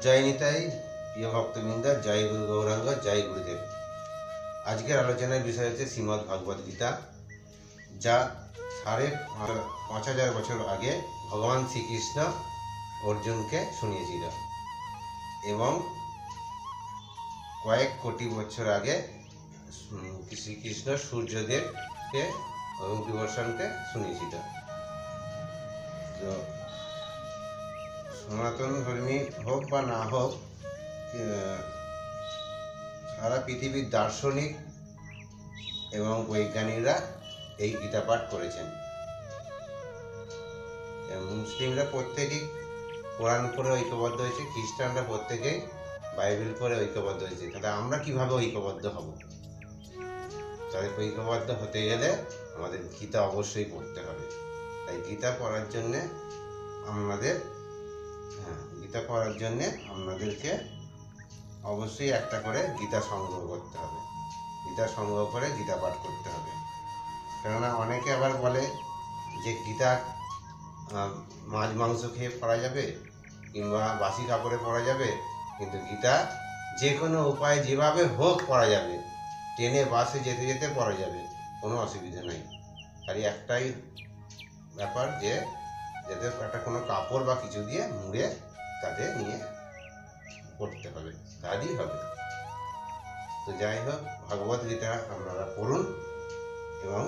জয় নিতাই, প্রিয় ভক্তবৃন্দ, জয় গুরু গৌরাঙ্গ, জয় গুরুদেব। আজকের আলোচনার বিষয় হচ্ছে শ্রীমদ্ ভগবদ গীতা, যা ৫,৫০০ বছর আগে ভগবান শ্রীকৃষ্ণ অর্জুনকে শুনিয়েছিল এবং কয়েক কোটি বছর আগে শ্রীকৃষ্ণ সূর্যদেবকে অগ্নিবর্ষণকে শুনিয়েছিল। তো সনাতন ধর্মী হোক বা না হোক, সারা পৃথিবীর দার্শনিক এবং বৈজ্ঞানিকরা এই গীতা পাঠ করেছেন। মুসলিমরা প্রত্যেকেই কোরআন পড়ে ঐক্যবদ্ধ হয়েছে, খ্রিস্টানরা প্রত্যেকেই বাইবেল পড়ে ঐক্যবদ্ধ হয়েছে। তাহলে আমরা কিভাবে ঐক্যবদ্ধ হব? তাদের ঐক্যবদ্ধ হতে গেলে আমাদের গীতা অবশ্যই পড়তে হবে। তাই গীতা পড়ার জন্যে আপনাদেরকে অবশ্যই একটা করে গীতা সংগ্রহ করতে হবে। গীতা সংগ্রহ করে গীতা পাঠ করতে হবে। কেননা অনেকে আবার বলে যে গীতা মাছ মাংস খেয়ে পড়া যাবে কিংবা বাসি কাপড়ে পড়া যাবে, কিন্তু গীতা যে কোনো উপায়ে যেভাবে হোক পড়া যাবে। ট্রেনে বাসে যেতে যেতে পড়া যাবে, কোনো অসুবিধা নেই। খালি একটাই ব্যাপার যে যাতে একটা কোনো কাপড় বা কিছু দিয়ে মুড়ে তাতে নিয়ে পড়তে হবে, তাহলেই হবে। তো যাই হোক, ভগবদ গীতা আপনারা পড়ুন এবং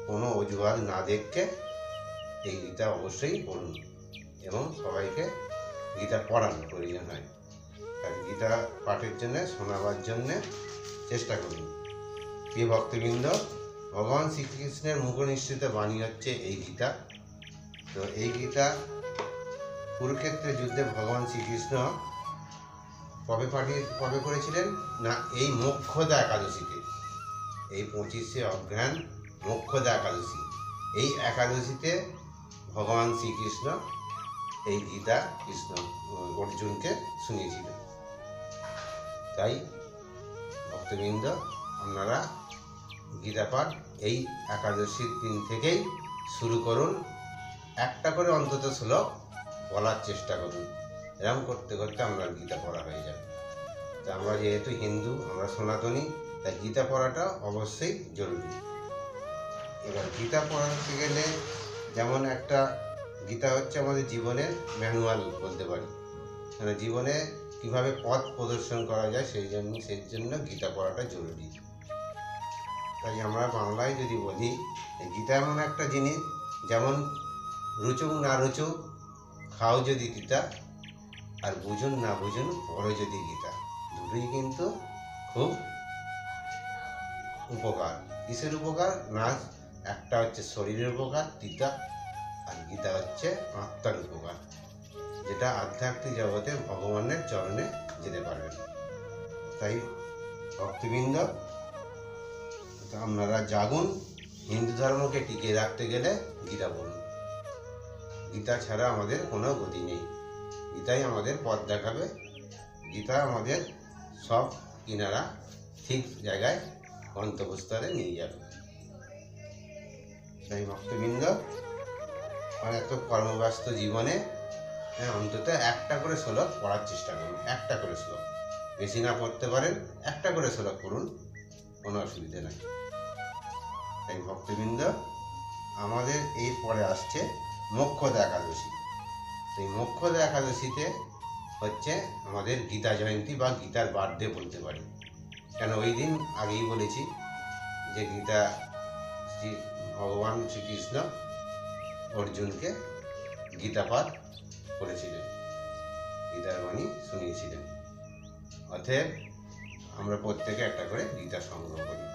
কোনো অজুহাত না দেখে এই গীতা অবশ্যই পড়ুন এবং সবাইকে গীতা পড়ান প্রয়োজন হয়। তাই গীতা পাঠের জন্য, শোনাবার জন্যে চেষ্টা করুন। প্রিয় ভক্তবৃন্দ, ভগবান শ্রীকৃষ্ণের মুখনিসৃত বাণী হচ্ছে এই গীতা। তো এই গীতা কুরুক্ষেত্রের যুদ্ধে ভগবান শ্রীকৃষ্ণ কবে করেছিলেন না, এই মোক্ষদা একাদশীতে, এই 25শে অঘ্রাণ মোক্ষদা একাদশী। এই একাদশীতে ভগবান শ্রীকৃষ্ণ এই গীতা অর্জুনকে শুনিয়েছিলেন। তাই ভক্তবৃন্দ, আপনারা গীতা পাঠ এই একাদশীর দিন থেকেই শুরু করুন। একটা করে অন্তত শ্লোক বলার চেষ্টা করুন। এরকম করতে করতে আপনার গীতা পড়া হয়ে যাবে। তা আমরা যেহেতু হিন্দু, আমরা সনাতনী, তাই গীতা পড়াটা অবশ্যই জরুরি। এবার গীতা পড়াতে গেলে যেমন একটা গীতা হচ্ছে আমাদের জীবনের ম্যানুয়াল বলতে পারি, মানে জীবনে কিভাবে পথ প্রদর্শন করা যায় সেই জন্য গীতা পড়াটা জরুরি। তাই আমরা বাংলায় যদি বলি, গীতা এমন একটা জিনিস, যেমন রুচুক না রুচুক খাও যদি গীতা, আর বুঝুন না বুঝুন পড়ো যদি গীতা। দুটোই কিন্তু খুব উপকার। কিসের উপকার না, একটা হচ্ছে শরীরের উপকার গীতা, আর গীতা হচ্ছে আত্মার উপকার, যেটা আধ্যাত্মিক জগতে ভগবানের চরণে যেতে পারবেন। তাই ভক্তবৃন্দ, আপনারা জাগুন। হিন্দু ধর্মকে টিকিয়ে রাখতে গেলে গীতা পড়ুন। গীতা ছাড়া আমাদের কোনো গতি নেই। গীতাই আমাদের পথ দেখাবে। গীতা আমাদের সব কিনারা ঠিক জায়গায় গন্তব্যস্থলে নিয়ে যাবে। তাই ভক্তবৃন্দ, আর এত কর্মব্যস্ত জীবনে অন্তত একটা করে শ্লোক পড়ার চেষ্টা করুন। একটা করে শ্লোক, বেশি না পড়তে পারেন, একটা করে শ্লোক পড়ুন, কোনো অসুবিধা নাই। তাই ভক্তবৃন্দ, আমাদের এই পরে আসছে মোক্ষদা একাদশী। এই মোক্ষদা একাদশীতে হচ্ছে আমাদের গীতা জয়ন্তী বা গীতার বার্থডে বলতে পারি। কেন, ওই দিন আগেই বলেছি যে গীতা ভগবান শ্রীকৃষ্ণ অর্জুনকে গীতা পাঠ করেছিলেন, গীতার বাণী শুনিয়েছিলেন। অতএব আমরা প্রত্যেকে একটা করে গীতা সংগ্রহ করি,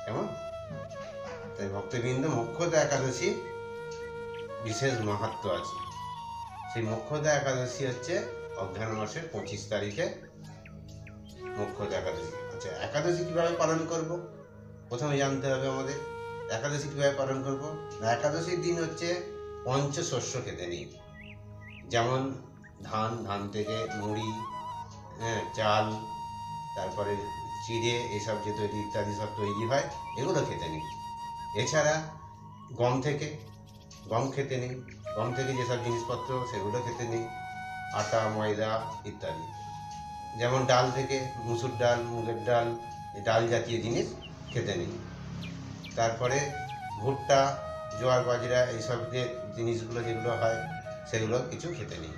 কেমন? তাই ভক্তবৃন্দ, মোক্ষদা একাদশী বিশেষ মাহাত্ম্য আছে। সেই মোক্ষদা একাদশী হচ্ছে অঘ্রাণ মাসের 25 তারিখে মোক্ষদা একাদশী। আচ্ছা, একাদশী কিভাবে পালন করব? প্রথমে জানতে হবে আমাদের একাদশী কিভাবে পালন করব। একাদশীর দিন হচ্ছে পঞ্চশস্য খেতে নেই। যেমন ধান থেকে মুড়ি, চাল, তারপরে চিড়ে, এসব যে তৈরি ইত্যাদি সব তৈরি হয়, এগুলো খেতে নেই। এছাড়া গম খেতে নেই। গম থেকে যেসব জিনিসপত্র, সেগুলো খেতে নেই। আটা ময়দা ইত্যাদি। যেমন ডাল থেকে মুসুর ডাল, মুগের ডাল, ডাল জাতীয় জিনিস খেতে নেই। তারপরে ভুট্টা, জোয়ার বাজরা এইসব যে জিনিসগুলো যেগুলো হয় সেগুলো কিছু খেতে নেই।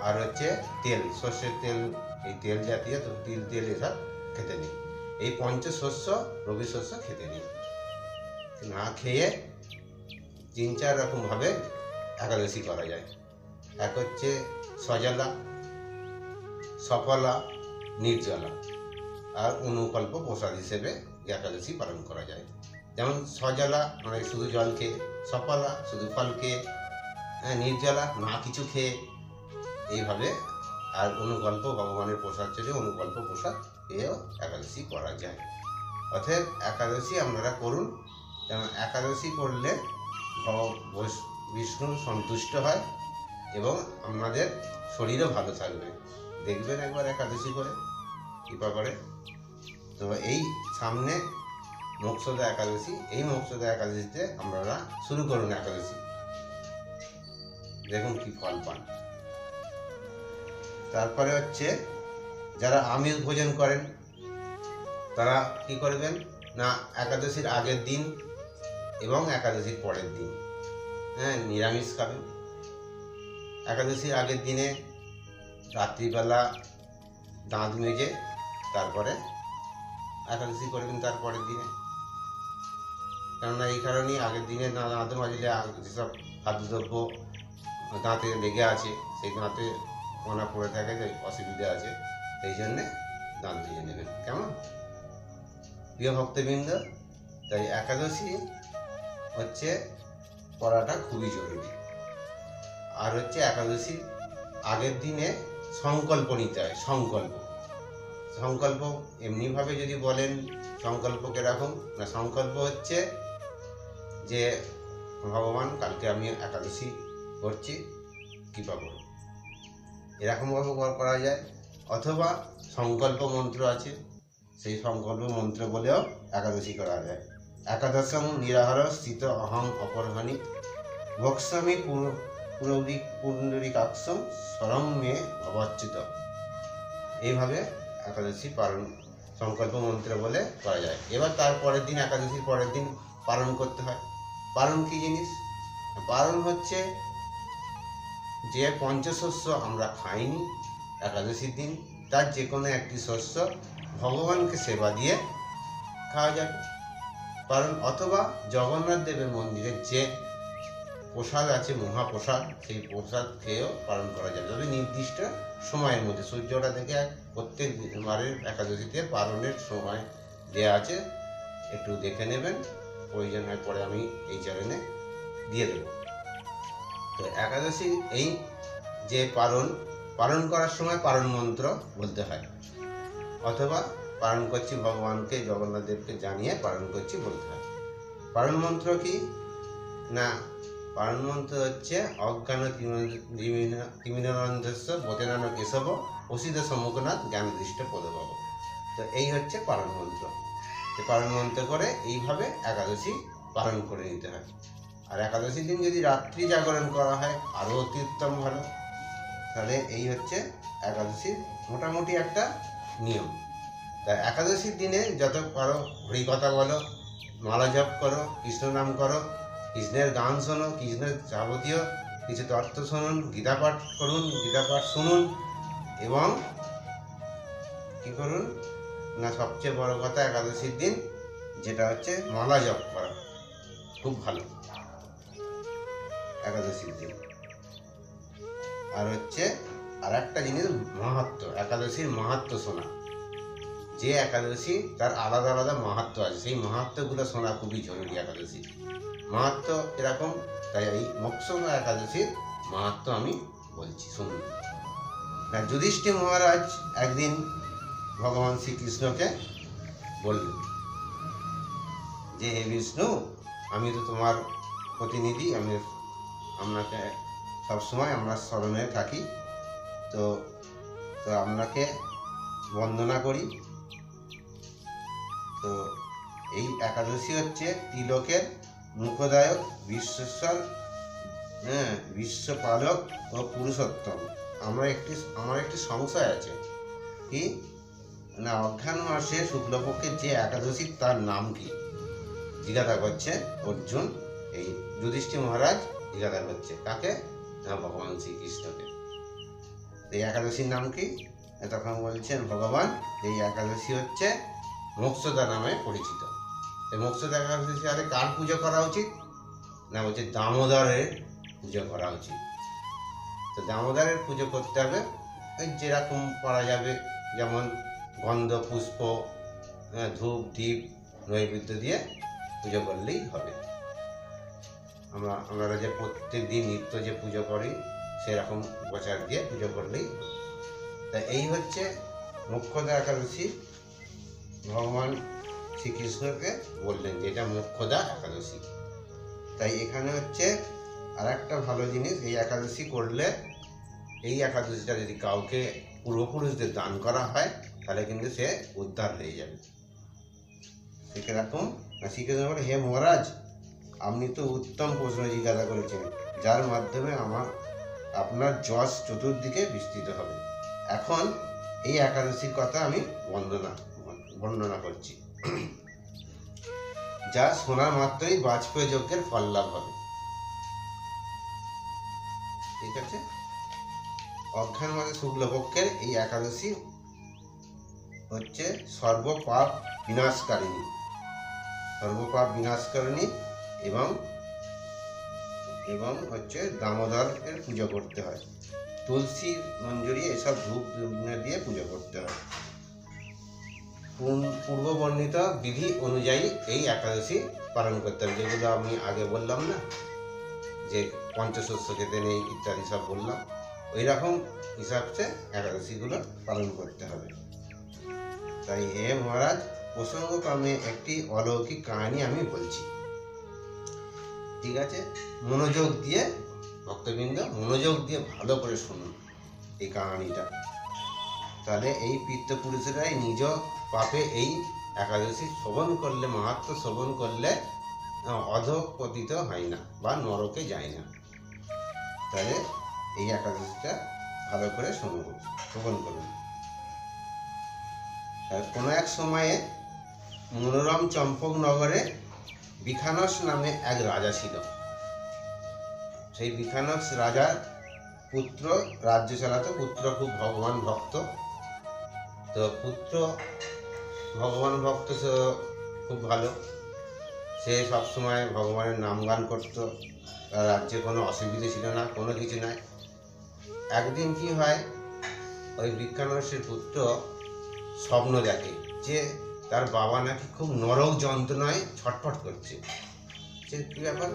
আর হচ্ছে তেল, সর্ষের তেল, এই তেল জাতীয় তিল তেল এসব খেতে নেই। এই পঞ্চশস্য রবি শস্য খেতে নেই। না খেয়ে 3-4 রকমভাবে একাদশী করা যায়। এক হচ্ছে সজলা, সফলা, নির্জলা আর অনুকল্প প্রসাদ হিসেবে একাদশী পালন করা যায়। যেমন সজলা মানে শুধু জল খেয়ে, সফলা শুধু ফল খেয়ে, নির্জলা না কিছু খেয়ে, এইভাবে। আর অনুকল্প ভগবানের প্রসাদ চলে, অনুকল্প প্রসাদ খেয়েও একাদশী করা যায়। অতএব একাদশী আপনারা করুন, যেমন একাদশী করলে বিষ্ণু সন্তুষ্ট হয় এবং আপনাদের শরীরও ভালো থাকবে। দেখবেন একবার একাদশী করে, কৃপা করে। তো এই সামনে মোক্ষদা একাদশী, এই মোক্ষদা একাদশীতে আপনারা শুরু করুন একাদশী, দেখুন কি ফল পান। তারপরে হচ্ছে যারা আমিষ ভোজন করেন তারা কি করবেন না, একাদশীর আগের দিন এবং একাদশীর পরের দিন নিরামিষ খাবেন। একাদশীর আগের দিনে রাত্রিবেলা দাঁত মেজে তারপরে একাদশী করবেন তার পরের দিনে। কেননা এই কারণেই আগের দিনে না দাঁত মাজলে যেসব খাদ্যদ্রব্য দাঁতে লেগে আছে সেই দাঁতে কোনা পড়ে থাকে, যে অসুবিধা আছে, সেই জন্যে দাঁত মেজে নেবেন। কেমন প্রিয় ভক্তবৃন্দ, তাই একাদশী হচ্ছে করাটা খুবই জরুরি। আর হচ্ছে একাদশীর আগের দিনে সংকল্প নিতে হয়। সংকল্প এমনিভাবে যদি বলেন সংকল্প কিরকম না, সংকল্প হচ্ছে যে ভগবান কালকে আমি একাদশী করছি, কৃপা করুন, এরকমভাবে করা যায়। অথবা সংকল্প মন্ত্র আছে, সেই সংকল্প মন্ত্র বলেও একাদশী করা যায়। একাদশং নিরাহার স্থিত অহং অপরহানি ভক্সামি পুণ্ডরিকাক্ষং স্বরং মে ভবাচ্যুত। এইভাবে একাদশী পালন সংকল্প মন্ত্র বলে করা যায়। এবার তার পরের দিন, একাদশীর পরের দিন পালন করতে হয়। পালন কি জিনিস? পালন হচ্ছে যে পঞ্চশস্য আমরা খাইনি একাদশীর দিন, তার যে কোনো একটি শস্য ভগবানকে সেবা দিয়ে খাওয়া যাবে পালন। অথবা জগন্নাথ দেবের মন্দিরের যে প্রসাদ আছে, মহাপ্রসাদ, সেই প্রসাদ খেয়েও পালন করা যাবে, তবে নির্দিষ্ট সময়ের মধ্যে। সূর্যটা দেখে প্রত্যেক বারের একাদশীতে পালনের সময় দেওয়া আছে, একটু দেখে নেবেন, প্রয়োজন হয় পরে আমি এই চ্যানেলে দিয়ে দেব। তো একাদশী এই যে পালন করার সময় পালন মন্ত্র বলতে হয়, অথবা পালন করছি ভগবানকে, জগন্নাথ দেবকে জানিয়ে পালন করছি বলতে হয়। পালন মন্ত্র কি না, পালন মন্ত্র হচ্ছে অজ্ঞান তিমিরানন্দস্য বোধেনান কেশব অসিত সম্মুখনাথ জ্ঞানদৃষ্ট পদভাব। তো এই হচ্ছে পালন মন্ত্র। পালন মন্ত্র করে এইভাবে একাদশী পালন করে নিতে হয়। আর একাদশীর দিন যদি রাত্রি জাগরণ করা হয় আরও অতি উত্তম ভালো। তাহলে এই হচ্ছে একাদশীর মোটামুটি একটা নিয়ম। তা একাদশীর দিনে যত পারো হরিকথা বলো, মালা জপ করো, কৃষ্ণ নাম করো, কৃষ্ণের গান শোনো, কৃষ্ণের যাবতীয় কিছু তত্ত্ব শুনুন, গীতা পাঠ করুন, গীতা পাঠ শুনুন, এবং কি করুন না, সবচেয়ে বড় কথা একাদশীর দিন যেটা হচ্ছে মালা জপ করা খুব ভালো একাদশীর দিন। আর হচ্ছে আর একটা জিনিস মাহাত্ম্য, একাদশীর মাহাত্ম্য শোনা। যে একাদশী তার আলাদা আলাদা মাহাত্ম্য আছে, সেই মাহাত্ম্যগুলো শোনা খুবই জরুরি। একাদশীর মাহাত্ম্য এরকম, তাই এই মোক্ষদা একাদশীর মাহাত্ম্য আমি বলছি, শুনুন। যুধিষ্ঠির মহারাজ একদিন ভগবান শ্রীকৃষ্ণকে বললেন যে হে বিষ্ণু, আমি তো তোমার প্রতিনিধি, আমি আপনাকে সবসময় আমরা স্মরণে থাকি, তো আপনাকে বন্দনা করি। তো এই একাদশী হচ্ছে ত্রিলোকের মুখদায়ক, বিশ্বেশ্বর, বিশ্বপালক ও পুরুষোত্তম আমার একটি সংশয় আছে, কি না অঘ্রাণ মাসে শুক্লপক্ষের যে একাদশী তার নাম কি জিজ্ঞাসা করছে অর্জুন। এই যুধিষ্ঠির মহারাজ জিজ্ঞাসা করছে কাকে? না ভগবান শ্রীকৃষ্ণকে। এই একাদশীর নাম কি? তখন বলছেন ভগবান এই একাদশী হচ্ছে মোক্ষদা নামে পরিচিত। এই মোক্ষদা একাদশী আরে কার পুজো করা উচিত? না বলছে দামোদরের পুজো করা উচিত। তো দামোদরের পুজো করতে হবে ওই যেরকম করা যাবে, যেমন গন্ধ পুষ্প ধূপ দ্বীপ নৈবেদ্য দিয়ে পুজো করলেই হবে। আমরা যে প্রত্যেক দিন নিত্য যে পুজো করি সেরকম উপচার দিয়ে পুজো করলেই হবে। তা এই হচ্ছে মোক্ষদা একাদশী। ভগবান শ্রীকৃষ্ণকে বললেন যে এটা মোক্ষদা একাদশী। তাই এখানে হচ্ছে আর একটা ভালো জিনিস, এই একাদশী করলে, এই একাদশীটা যদি কাউকে পূর্বপুরুষদের দান করা হয় তাহলে কিন্তু সে উদ্ধার হয়ে যাবে। সেরকম শ্রীকৃষ্ণ বলে, হে মহারাজ আপনি তো উত্তম প্রশ্ন জিজ্ঞাসা করেছেন, যার মাধ্যমে আপনার যশ চতুর্দিকে বিস্তৃত হবে। এখন এই একাদশীর কথা আমি বর্ণনা করছি, যা শোনা মাত্রই বাজপেয়ী যজ্ঞের ফল লাভ হবে। ঠিক আছে? অঘ্রাণ মাসে শুক্লপক্ষের এই একাদশী হচ্ছে সর্বপাপ বিনাশকারিণী এবং হচ্ছে দামোদরের পুজো করতে হয়। তুলসী মঞ্জুরি এসব ধূপ দিয়ে পুজো করতে হয়। পূর্ব বর্ণিত বিধি অনুযায়ী এই একাদশী পালন করতে হবে, যেগুলো আমি আগে বললাম না, যে পঞ্চশস্য খেতে নেই ইত্যাদি সব বললাম, ওই রকম হিসাবে একাদশীগুলো পালন করতে হবে। তাই হে মহারাজ, প্রসঙ্গক্রমে একটি অলৌকিক কাহিনী আমি বলছি। ঠিক আছে? মনোযোগ দিয়ে ভক্তবৃন্দ মনোযোগ দিয়ে ভালো করে শুনুন এই কাহিনীটা, তাহলে এই পিতৃপুরুষেরাই নিজ পাপে এই একাদশী শ্রবণ করলে, মাহাত্ম্য শ্রবণ করলে অধঃপতিত হয় না বা নরকে যায় না। তাহলে এই একাদশীটা ভালো করে শ্রবণ করুন। কোনো এক সময়ে মনোরম চম্পকনগরে বিখানস নামে এক রাজা ছিল। সেই বিখানস রাজার পুত্র রাজ্য চালাতো। পুত্র খুব ভগবান ভক্ত। তো পুত্র ভগবান ভক্ত খুব ভালো, সে সবসময় ভগবানের নাম গান করত। তার রাজ্যে কোনো অসুবিধে ছিল না, কোনো কিছু নাই। একদিন কি হয়, ওই বিখানসের পুত্র স্বপ্ন দেখে যে তার বাবা নাকি খুব নরক যন্ত্রণায় ছটফট করছে। সে কী ব্যাপার,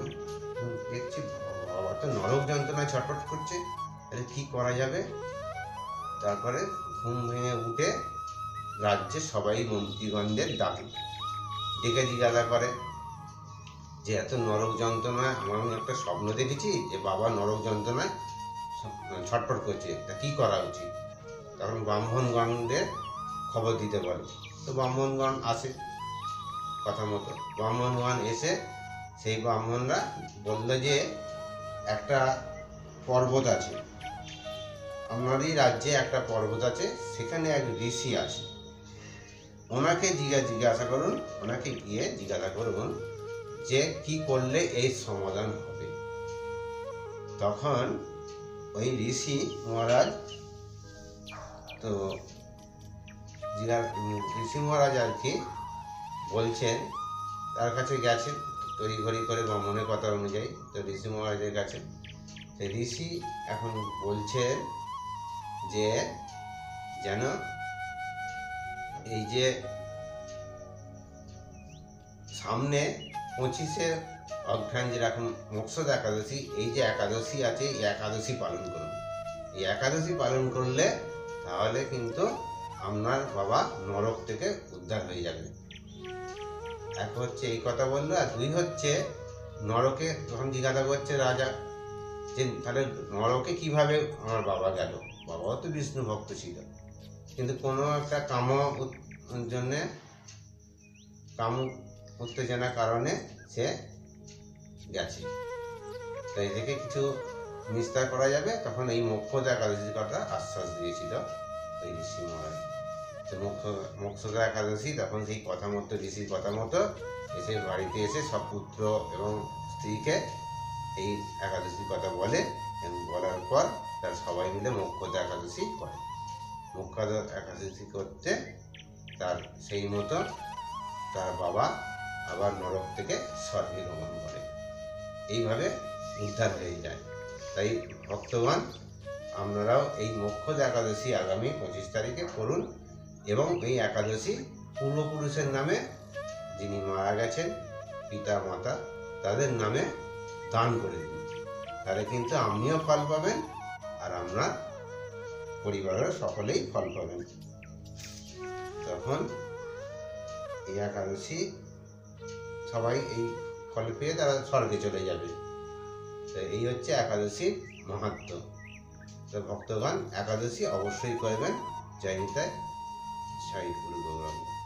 দেখছি বাবা তো নরক যন্ত্রণায় ছটফট করছে, তাহলে কী করা যাবে? তারপরে ঘুম ভেঙে উঠে রাজ্যের সবাই মন্ত্রীগণদের ডেকে জিজ্ঞাসা করে যে এত নরক যন্ত্রণায় আমি একটা স্বপ্ন দেখেছি যে বাবা নরক যন্ত্রণায় ছটফট করছে, তা কী করা উচিত? তখন ব্রাহ্মণগণদের খবর দিতে বলে। তো ব্রাহ্মণগণ আসে কথা মতো। ব্রাহ্মণগণ এসে সেই ব্রাহ্মণরা বলল যে একটা পর্বত আছে, আমারই রাজ্যে একটা পর্বত আছে, সেখানে এক ঋষি আছে, ওনাকে জিজ্ঞাসা করুন, ওনাকে গিয়ে জিজ্ঞাসা করুন যে কি করলে এই সমাধান হবে। তখন ওই ঋষি মহারাজ আর কি বলছেন, তার কাছে গেছেন তড়িঘড়ি করে ব্রাহ্মণের কথা অনুযায়ী। তো ঋষি মহারাজের কাছে সেই ঋষি এখন বলছেন যে যেন এই যে সামনে 25শে অঘ্রাণ, যেরকম মোক্ষদা একাদশী, এই যে একাদশী আছে এই একাদশী পালন করুন। এই একাদশী পালন করলে তাহলে কিন্তু আপনার বাবা নরক থেকে উদ্ধার হয়ে যাবে। এক হচ্ছে এই কথা বললো, আর দুই হচ্ছে নরকে যখন জিজ্ঞাসা করছে রাজা যে তাহলে নরকে কিভাবে আমার বাবা গেল, বাবাও তো বিষ্ণু ভক্ত ছিল, কিন্তু কোনো একটা কাম উত্তেজনার কারণে সে গেছে। তো এদিকে কিছু নিস্তার করা যাবে, তখন এই মোক্ষদা একাদশীর কথা আশ্বাস দিয়েছিল ওই ঋষি মহারাজ। তো মোক্ষদা একাদশী তখন সেই কথা মতো, ঋষির কথা মতো এসে বাড়িতে এসে সব পুত্র এবং স্ত্রীকে এই একাদশীর কথা বলে, এবং বলার পর তার সবাই মিলে মোক্ষদা একাদশী করে। মোক্ষদা একাদশী করতে তার সেই মতো তার বাবা আবার নরক থেকে স্বর্গে গমন করে, এইভাবে উদ্ধার হয়ে যায়। তাই ভক্তগণ, আপনারাও এই মোক্ষদা একাদশী আগামী 25 তারিখে করুন, এবং এই একাদশী পূর্বপুরুষের নামে, যিনি মারা গেছেন পিতা মাতা, তাদের নামে দান করে দিন। তাহলে কিন্তু আপনিও ফল পাবেন আর আপনার পরিবারের সকলেই ফল পাবেন। তখন এই একাদশী সবাই এই ফল পেয়ে তারা স্বর্গে চলে যাবে। তো এই হচ্ছে একাদশীর মাহাত্ম্য। তো ভক্তগণ, একাদশী অবশ্যই করবেন। জয় নিতাই, জয় গুরু গৌরাঙ্গ।